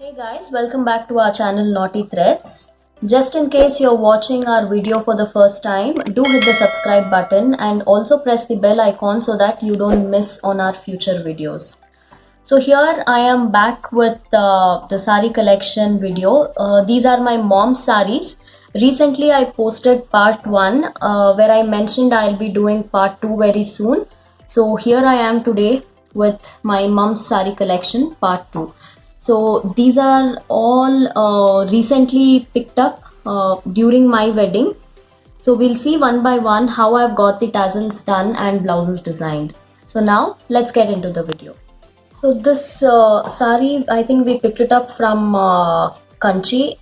Hey guys, welcome back to our channel Naughty Threads. Just in case you're watching our video for the first time, do hit the subscribe button and also press the bell icon so that you don't miss on our future videos. So here I am back with the sari collection video. These are my mom's saris. Recently I posted part 1 where I mentioned I'll be doing part 2 very soon. So here I am today with my mom's sari collection part 2. So these are all recently picked up during my wedding. So we'll see one by one how I've got the tassels done and blouses designed. So now let's get into the video. So this sari, I think we picked it up from Kanchi.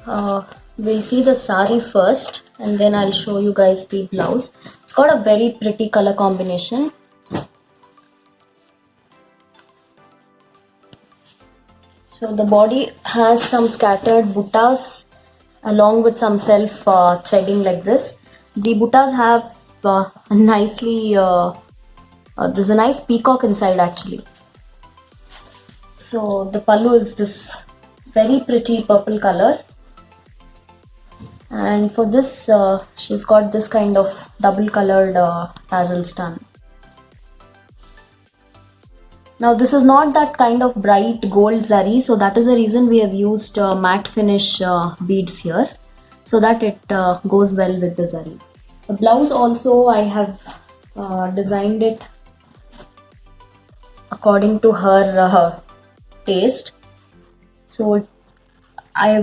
We'll see the sari first and then I'll show you guys the blouse. It's got a very pretty color combination. So the body has some scattered buttas along with some self threading like this. The buttas have there's a nice peacock inside actually. So the pallu is this very pretty purple color, and for this she's got this kind of double colored tassels done. Now this is not that kind of bright gold zari, so that is the reason we have used matte finish beads here, so that it goes well with the zari. The blouse also I have designed it according to her taste. So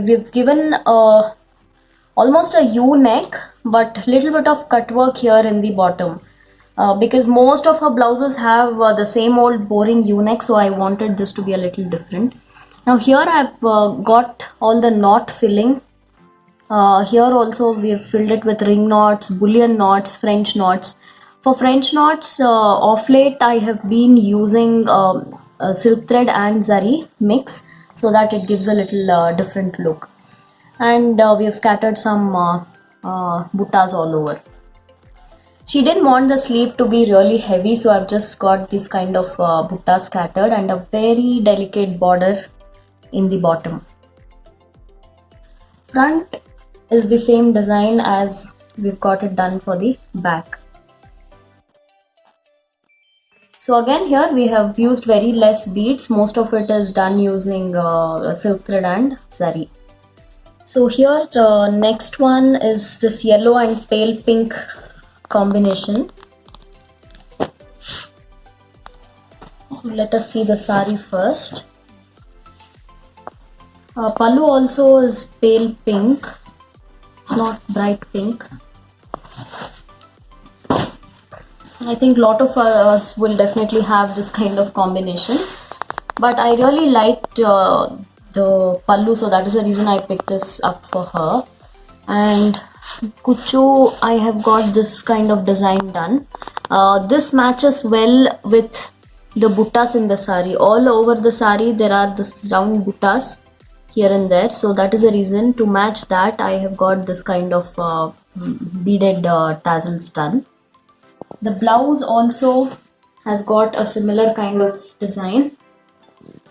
we've given almost a U neck, but little bit of cut work here in the bottom. Because most of her blouses have the same old boring U-neck, so I wanted this to be a little different. Now here I've got all the knot filling. Here also we have filled it with ring knots, bullion knots, French knots. For French knots, of late I have been using silk thread and zari mix so that it gives a little different look. And we have scattered some buttas all over. She didn't want the sleeve to be really heavy, so I've just got this kind of butta scattered and a very delicate border in the bottom. Front is the same design as we've got it done for the back. So again here we have used very less beads. Most of it is done using silk thread and zari. So here the next one is this yellow and pale pink combination. So let us see the sari first. Pallu also is pale pink. It's not bright pink. I think a lot of us will definitely have this kind of combination, but I really liked the pallu, so that is the reason I picked this up for her. And kuchu, I have got this kind of design done. This matches well with the buttas in the sari. All over the sari there are this round buttas here and there, so that is the reason, to match that I have got this kind of beaded tassels done. The blouse also has got a similar kind of design.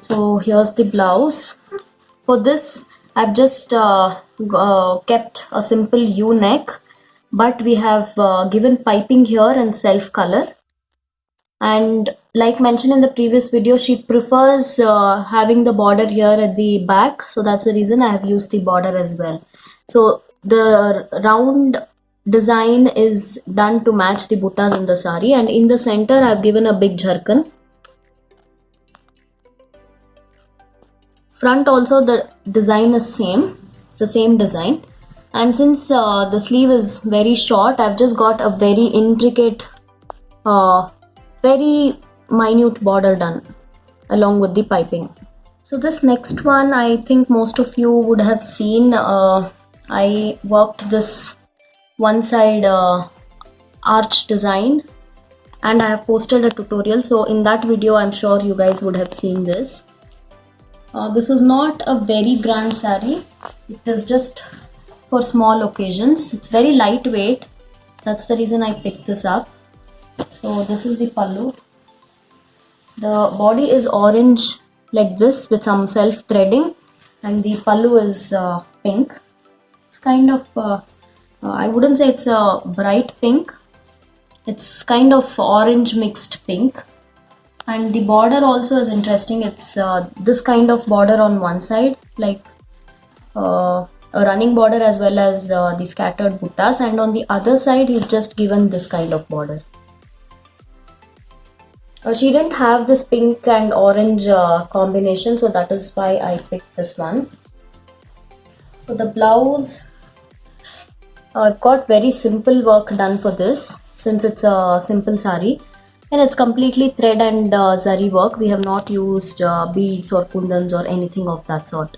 So here's the blouse. For this I've just kept a simple U neck, but we have given piping here and self color. And like mentioned in the previous video, she prefers having the border here at the back, so that's the reason I have used the border as well. So the round design is done to match the buttas in the sari, and in the center I've given a big jharkan. Front also the design is same, it's the same design, and since the sleeve is very short, I've just got a very intricate very minute border done along with the piping. So this next one I think most of you would have seen. I worked this one side arch design and I have posted a tutorial, so in that video I'm sure you guys would have seen this. This is not a very grand sari, it is just for small occasions. It's very lightweight, that's the reason I picked this up. So this is the pallu. The body is orange like this with some self threading, and the pallu is pink. It's kind of I wouldn't say it's a bright pink, it's kind of orange mixed pink. And the border also is interesting. It's this kind of border on one side, like a running border, as well as the scattered buttas, and on the other side he's just given this kind of border. She didn't have this pink and orange combination, so that is why I picked this one. So the blouse, got very simple work done for this, since it's a simple sari, and it's completely thread and zari work. We have not used beads or kundans or anything of that sort.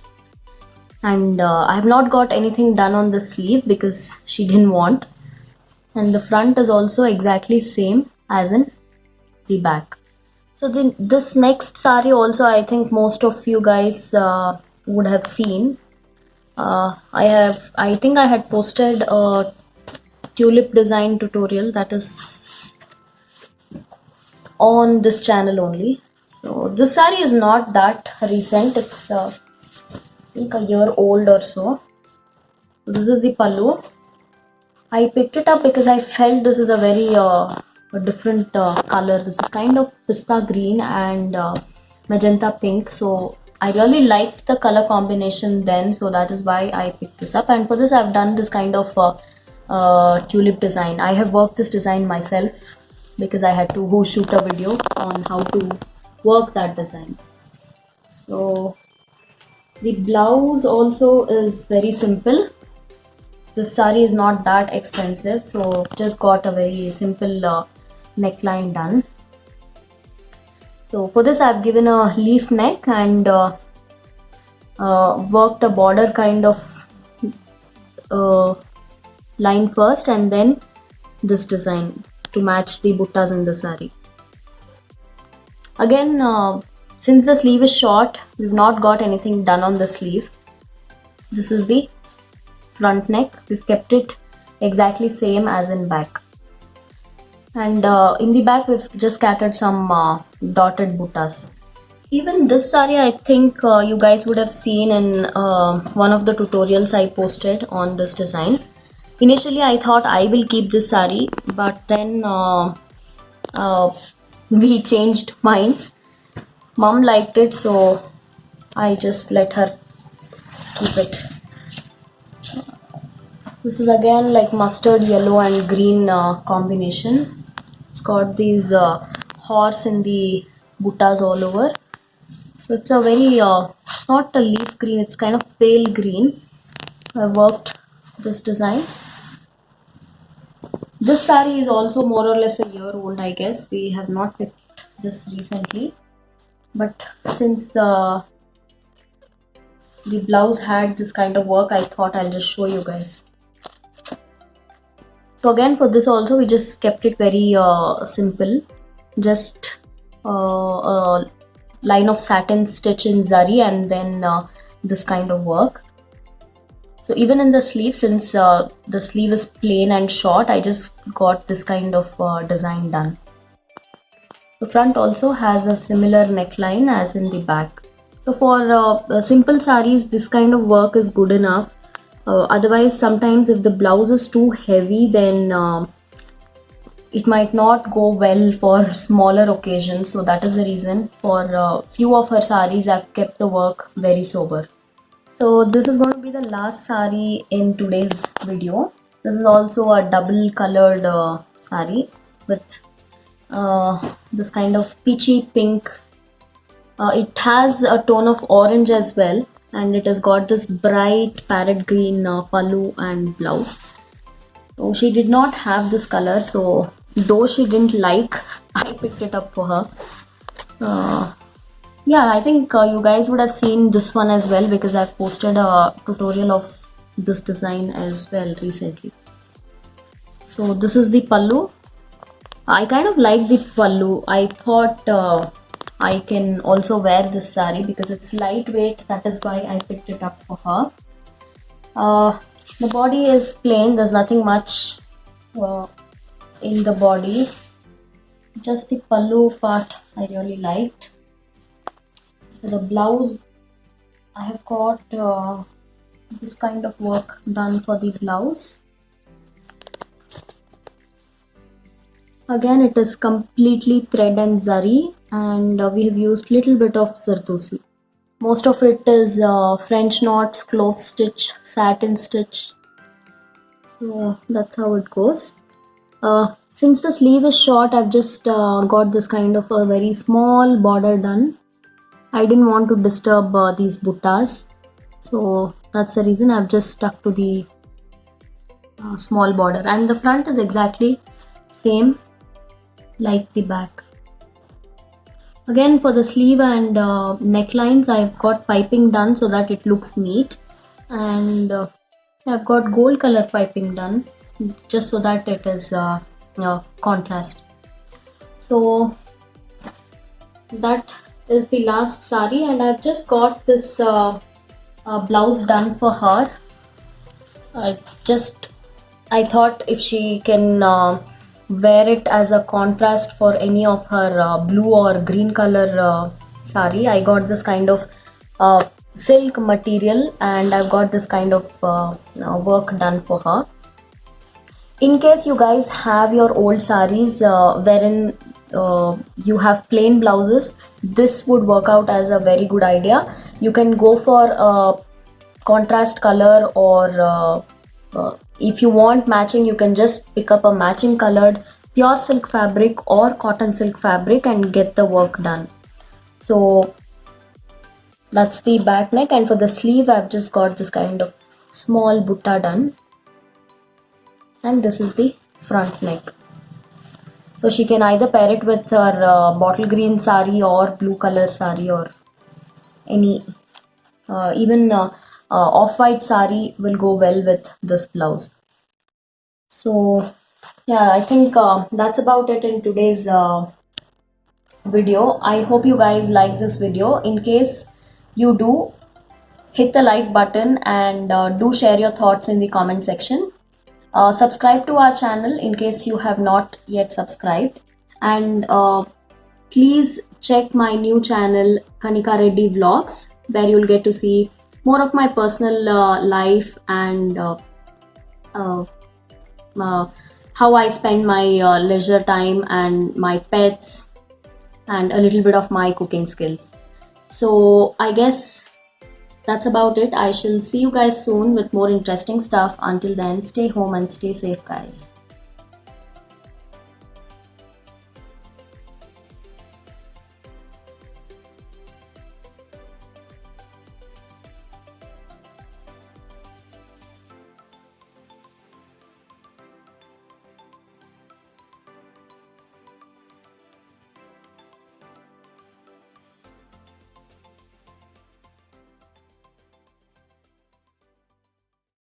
And I have not got anything done on the sleeve because she didn't want. And the front is also exactly same as in the back. So this next sari also, I think most of you guys would have seen. I think I had posted a tulip design tutorial that is on this channel only. So this sari is not that recent. It's I think a year old or so. This is the pallu. I picked it up because I felt this is a very a different color. This is kind of pista green and magenta pink. So I really liked the color combination then. So that is why I picked this up. And for this, I've done this kind of tulip design. I have worked this design myself because I had to shoot a video on how to work that design. So the blouse also is very simple. This sari is not that expensive, so just got a very simple neckline done. So for this I've given a leaf neck and worked a border kind of line first, and then this design to match the buttas in the sari. Again, since the sleeve is short, we've not got anything done on the sleeve. This is the front neck. We've kept it exactly same as in back. And in the back we've just scattered some dotted buttas. Even this sari, I think you guys would have seen in one of the tutorials I posted on this design. Initially I thought I will keep this sari, but then we changed minds. Mom liked it, so I just let her keep it. This is again like mustard yellow and green combination. It's got these horse in the buttas all over. So it's a very, it's not a leaf green, it's kind of pale green. So I worked this design. This sari is also more or less a year old, I guess. We have not picked this recently. But since the blouse had this kind of work, I thought I'll just show you guys. So again, for this also we just kept it very simple, just a line of satin stitch in zari, and then this kind of work. So even in the sleeve, since the sleeve is plain and short, I just got this kind of design done. The front also has a similar neckline as in the back. So for simple saris, this kind of work is good enough. Otherwise, sometimes if the blouse is too heavy, then it might not go well for smaller occasions. So that is the reason for few of her saris I've kept the work very sober. So this is going to be the last sari in today's video. This is also a double colored sari with this kind of peachy pink. It has a tone of orange as well, and it has got this bright parrot green pallu and blouse. So she did not have this color, so though she didn't like, I picked it up for her. Yeah, I think you guys would have seen this one as well, because I've posted a tutorial of this design as well recently. So this is the pallu. I kind of like the pallu. I thought I can also wear this sari because it's lightweight. That is why I picked it up for her. The body is plain. There's nothing much in the body. Just the pallu part I really liked. It's So the blouse, I have got this kind of work done for the blouse. Again, it is completely thread and zari, and we have used little bit of zardosi. Most of it is French knots, clove stitch, satin stitch. So that's how it goes. Since the sleeve is short, I've just got this kind of a very small border done. I didn't want to disturb these buttas, so that's the reason I've just stuck to the small border, and the front is exactly same like the back. Again, for the sleeve and necklines, I've got piping done so that it looks neat, and I've got gold color piping done just so that it is contrast. So that is the last sari, and I've just got this blouse done for her. I thought if she can wear it as a contrast for any of her blue or green color sari. I got this kind of silk material, and I've got this kind of work done for her. In case you guys have your old saris wherein you have plain blouses, this would work out as a very good idea. You can go for a contrast color, or if you want matching, you can just pick up a matching colored pure silk fabric or cotton silk fabric and get the work done. So that's the back neck, and for the sleeve I've just got this kind of small butta done, and this is the front neck. So she can either pair it with her bottle green sari or blue color sari, or any even off-white sari will go well with this blouse. So yeah, I think that's about it in today's video. I hope you guys like this video. In case you do, hit the like button, and do share your thoughts in the comment section. Subscribe to our channel in case you have not yet subscribed, and please check my new channel Kanika Reddy Vlogs, where you'll get to see more of my personal life, and uh, how I spend my leisure time, and my pets, and a little bit of my cooking skills. So I guess that's about it. I shall see you guys soon with more interesting stuff. Until then, stay home and stay safe, guys.